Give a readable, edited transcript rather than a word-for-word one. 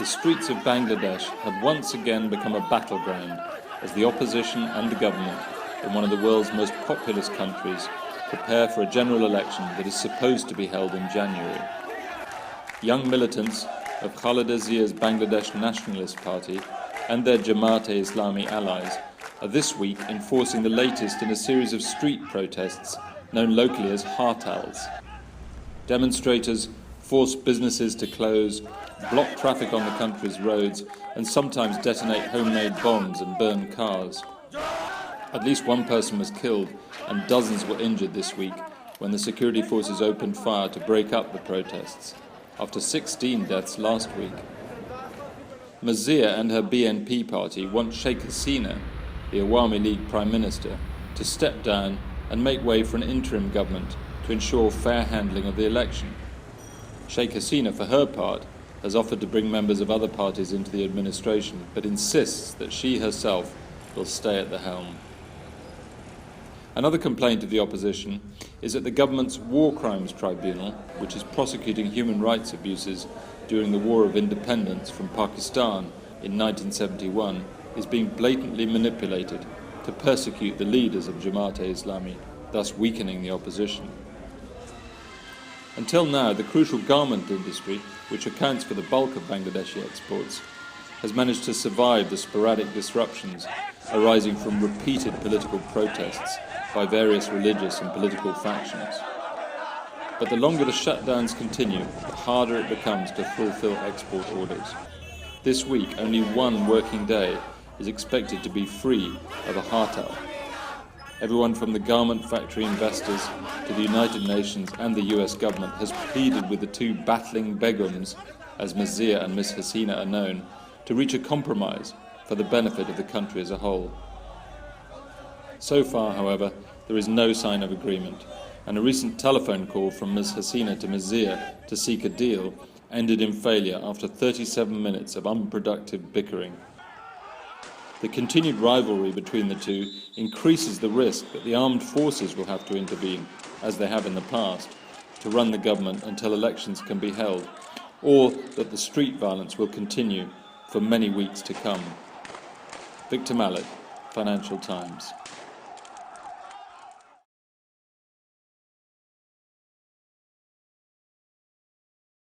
The streets of Bangladesh have once again become a battleground as the opposition and the government in one of the world's most populous countries prepare for a general election that is supposed to be held in January. Young militants of Khaleda Zia's Bangladesh Nationalist Party and their Jamaat-e-Islami allies are this week enforcing the latest in a series of street protests known locally as hartals. Demonstrators force businesses to close, block traffic on the country's roads, and sometimes detonate homemade bombs and burn cars. At least one person was killed and dozens were injured this week when the security forces opened fire to break up the protests, after 16 deaths last week. Ms. Zia and her BNP party want Sheikh Hasina, the Awami League Prime Minister, to step down and make way for an interim government to ensure fair handling of the election. Sheikh Hasina, for her part, has offered to bring members of other parties into the administration, but insists that she herself will stay at the helm. Another complaint of the opposition is that the government's War Crimes Tribunal, which is prosecuting human rights abuses during the War of Independence from Pakistan in 1971, is being blatantly manipulated to persecute the leaders of Jamaat-e-Islami, thus weakening the opposition. Until now, the crucial garment industry, which accounts for the bulk of Bangladeshi exports, has managed to survive the sporadic disruptions arising from repeated political protests by various religious and political factions. But the longer the shutdowns continue, the harder it becomes to fulfill export orders. This week, only one working day is expected to be free of a hartal. Everyone from the garment factory investors to the United Nations and the US government has pleaded with the two battling begums, as Ms. Zia and Ms. Hasina are known, to reach a compromise for the benefit of the country as a whole. So far, however, there is no sign of agreement, and a recent telephone call from Ms. Hasina to Ms. Zia to seek a deal ended in failure after 37 minutes of unproductive bickering. The continued rivalry between the two increases the risk that the armed forces will have to intervene, as they have in the past, to run the government until elections can be held, or that the street violence will continue for many weeks to come. Victor Mallet, Financial Times.